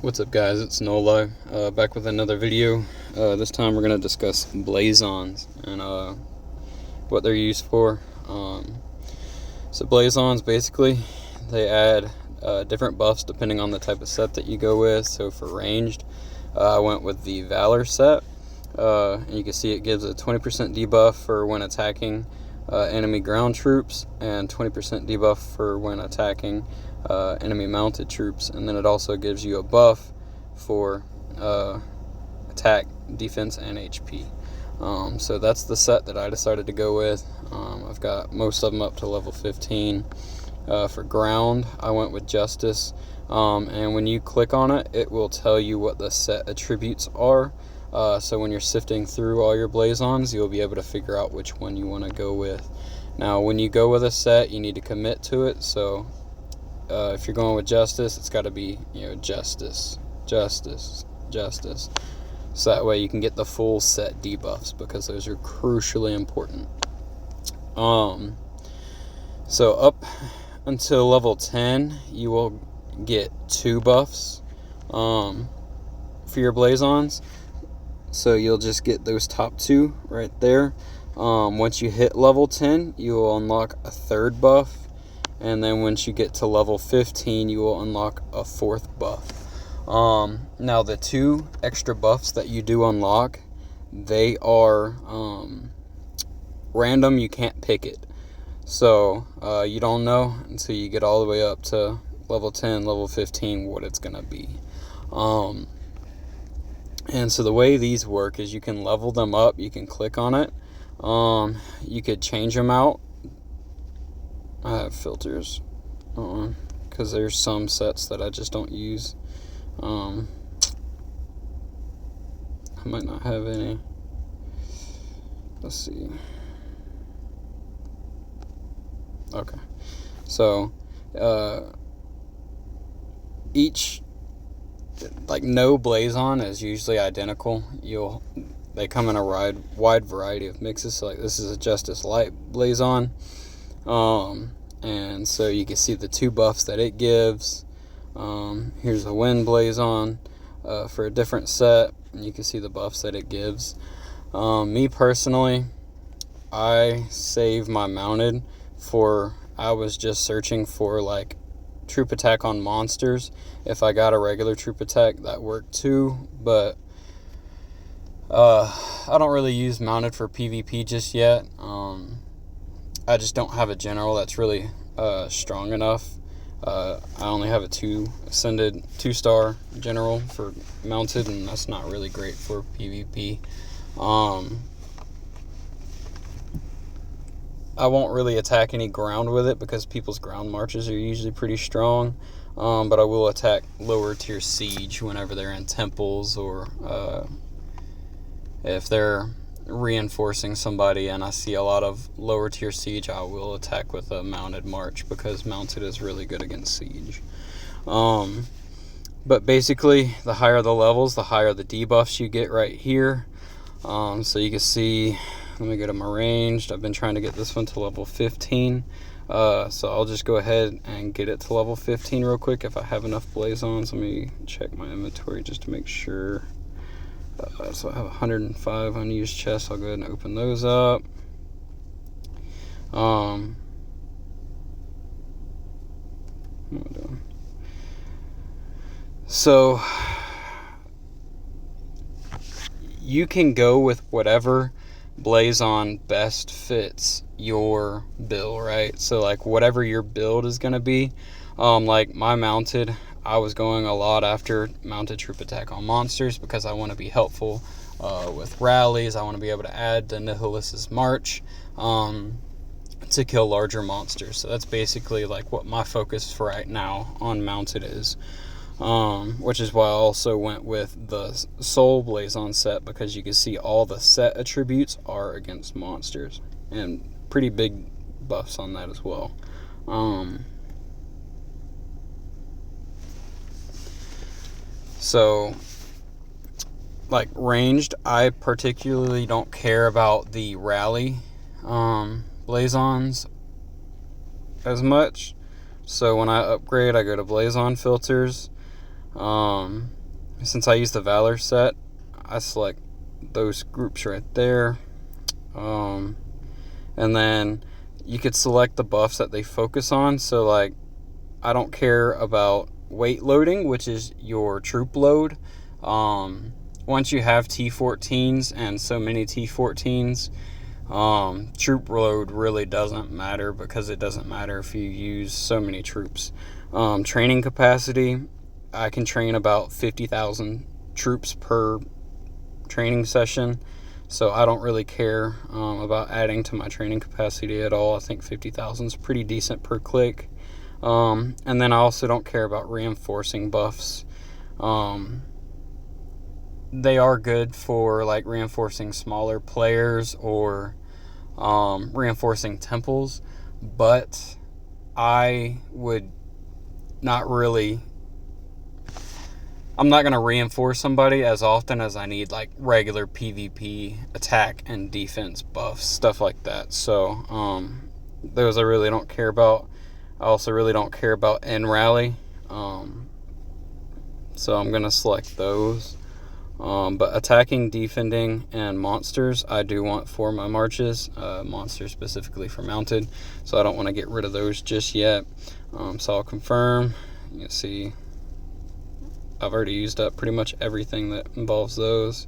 What's up, guys? It's Nola, back with another video. This time we're going to discuss Blazons and what they're used for. So Blazons, basically, they add different buffs depending on the type of set that you go with. So for ranged, I went with the Valor set. And you can see it gives a 20% debuff for when attacking enemy ground troops and 20% debuff for when attacking enemy mounted troops, and then it also gives you a buff for attack, defense, and HP. So that's the set that I decided to go with. I've got most of them up to level 15. For ground, I went with Justice, and when you click on it, it will tell you what the set attributes are. So when you're sifting through all your Blazons, you'll be able to figure out which one you want to go with. Now, when you go with a set, you need to commit to it. So if you're going with Justice, it's got to be, Justice. So that way you can get the full set debuffs, because those are crucially important. So up until level 10, you will get 2 buffs for your Blazons. So you'll just get those top 2 right there. Once you hit level 10, you will unlock a 3rd buff. And then once you get to level 15, you will unlock a 4th buff. Now, the 2 extra buffs that you do unlock, they are random. You can't pick it. So you don't know until you get all the way up to level 10, level 15, what it's going to be. And so the way these work is you can level them up. You can click on it. You could change them out. I have filters on because there's some sets that I just don't use. I might not have any. Let's see. Okay. So each, no Blazon is usually identical. They come in a wide variety of mixes. So this is a Justice Light Blazon. And so you can see the 2 buffs that it gives. Here's a Wind Blazon for a different set, and you can see the buffs that it gives. Me personally, I save my mounted for, I was just searching for troop attack on monsters. If I got a regular troop attack, that worked too, but I don't really use mounted for PvP just yet. I just don't have a general that's really strong enough. I only have a 2-star general for mounted, and that's not really great for PvP. I won't really attack any ground with it because people's ground marches are usually pretty strong. But I will attack lower tier siege whenever they're in temples, or if they're reinforcing somebody and I see a lot of lower tier siege, I will attack with a mounted march, because mounted is really good against siege. But basically, the higher the levels, the higher the debuffs you get right here. So you can see, let me go to my ranged. I've been trying to get this one to level 15. So I'll just go ahead and get it to level 15 real quick if I have enough Blazons. Let me check my inventory just to make sure. So I have 105 unused chests. I'll go ahead and open those up. What am I doing? So you can go with whatever Blazon best fits your build, right? So whatever your build is going to be. My mounted, I was going a lot after mounted troop attack on monsters because I want to be helpful with rallies. I want to be able to add the Nihilis's March to kill larger monsters. So that's basically what my focus for right now on mounted is. Which is why I also went with the Soul Blazon set, because you can see all the set attributes are against monsters, and pretty big buffs on that as well. So ranged, I particularly don't care about the rally Blazons as much. So when I upgrade, I go to Blazon filters. Since I use the Valor set, I select those groups right there. And then you could select the buffs that they focus on. So like, I don't care about weight loading, which is your troop load. Once you have T14s and so many T14s, troop load really doesn't matter, because it doesn't matter if you use so many troops. Training capacity, I can train about 50,000 troops per training session, so I don't really care about adding to my training capacity at all. I think 50,000 is pretty decent per click. And then I also don't care about reinforcing buffs. They are good for like reinforcing smaller players or reinforcing temples, but I would not really, I'm not going to reinforce somebody as often as I need like regular PvP attack and defense buffs, stuff like that. So those I really don't care about. I also really don't care about end rally, so I'm going to select those. But attacking, defending, and monsters I do want for my marches, monsters specifically for mounted, so I don't want to get rid of those just yet. So I'll confirm. You can see I've already used up pretty much everything that involves those.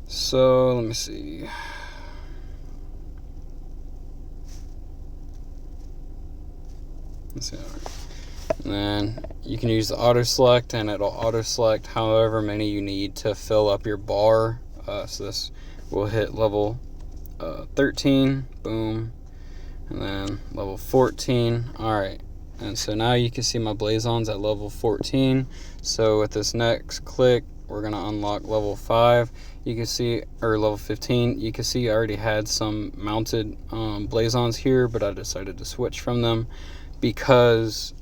So let me see. Let's see. And then you can use the auto select, and it'll auto select however many you need to fill up your bar. So this will hit level 13, boom, and then level 14. Alright, and so now you can see my Blazons at level 14. So with this next click, we're going to unlock level 5. You can see, or level 15, you can see I already had some mounted Blazons here, but I decided to switch from them because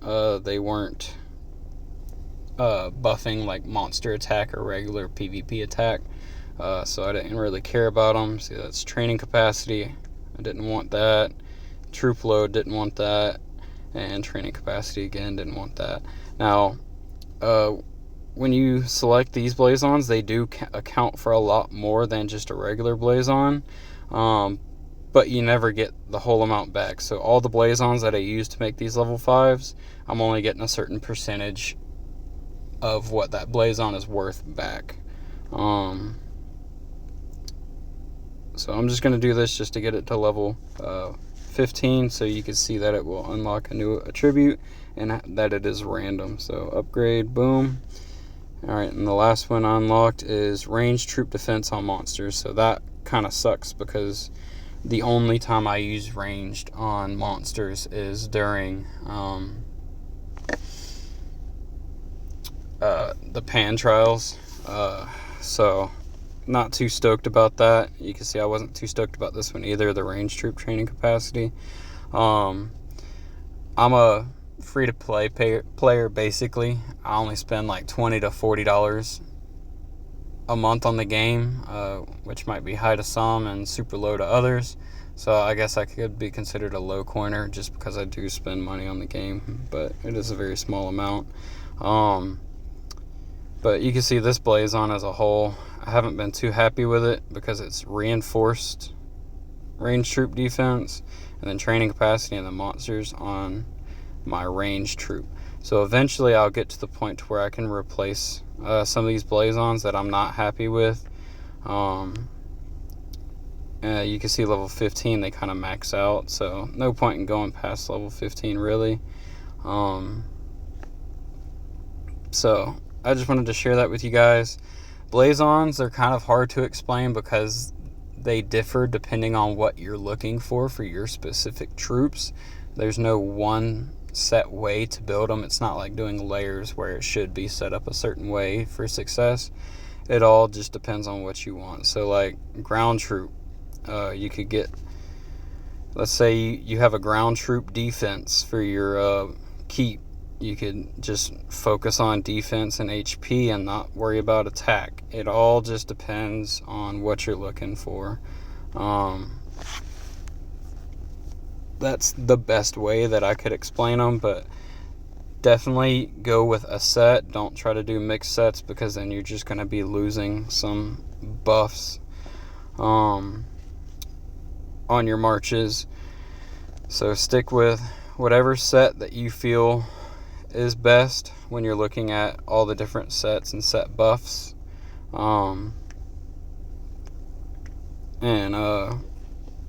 they weren't buffing like monster attack or regular PvP attack, so I didn't really care about them. See, that's training capacity, I didn't want that. Troop load, didn't want that. And training capacity, again, didn't want that. Now when you select these Blazons, they do account for a lot more than just a regular Blazon, but you never get the whole amount back. So all the Blazons that I use to make these level 5s, I'm only getting a certain percentage of what that Blazon is worth back. So I'm just going to do this just to get it to level 15, so you can see that it will unlock a new attribute and that it is random. So upgrade, boom. Alright, and the last one unlocked is ranged troop defense on monsters. So that kind of sucks, because the only time I use ranged on monsters is during the pan trials. So not too stoked about that. You can see I wasn't too stoked about this one either, the ranged troop training capacity. I'm a free-to-play player basically. I only spend like $20 to $40 a month on the game, which might be high to some and super low to others. So I guess I could be considered a low coiner just because I do spend money on the game, but it is a very small amount. But you can see this Blazon as a whole, I haven't been too happy with it because it's reinforced ranged troop defense and then training capacity and the monsters on my ranged troop. So eventually I'll get to the point to where I can replace some of these Blazons that I'm not happy with. You can see level 15 they kind of max out, so no point in going past level 15 really. So I just wanted to share that with you guys. Blazons are kind of hard to explain because they differ depending on what you're looking for your specific troops. There's no one set way to build them. It's not like doing layers where it should be set up a certain way for success. It all just depends on what you want. So like ground troop, you could get, let's say you have a ground troop defense for your keep. You could just focus on defense and HP and not worry about attack. It all just depends on what you're looking for. That's the best way that I could explain them, but definitely go with a set. Don't try to do mixed sets, because then you're just going to be losing some buffs on your marches. So stick with whatever set that you feel is best when you're looking at all the different sets and set buffs.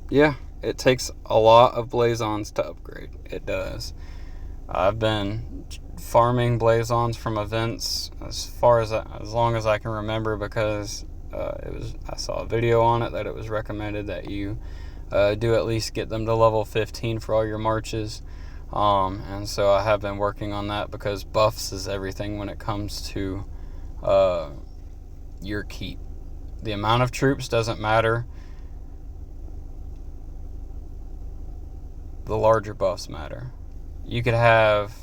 Yeah, it takes a lot of Blazons to upgrade. It does. I've been farming Blazons from events as long as I can remember, because I saw a video on it that it was recommended that you do at least get them to level 15 for all your marches. And so I have been working on that, because buffs is everything when it comes to your keep. The amount of troops doesn't matter. The larger buffs matter. You could have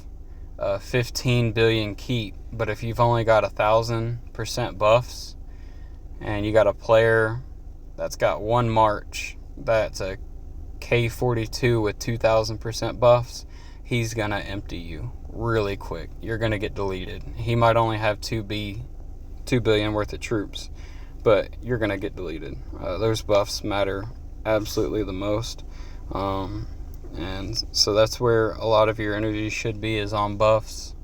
15 billion keep, but if you've only got 1,000% buffs, and you got a player that's got one march that's a K42 with 2,000% buffs, he's gonna empty you really quick. You're gonna get deleted. He might only have 2 billion worth of troops, but you're gonna get deleted. Those buffs matter absolutely the most. And so that's where a lot of your energy should be, is on buffs.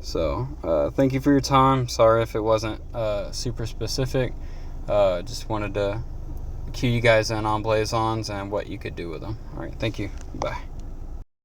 So thank you for your time. Sorry if it wasn't super specific. Just wanted to cue you guys in on Blazons and what you could do with them. All right, thank you. Bye.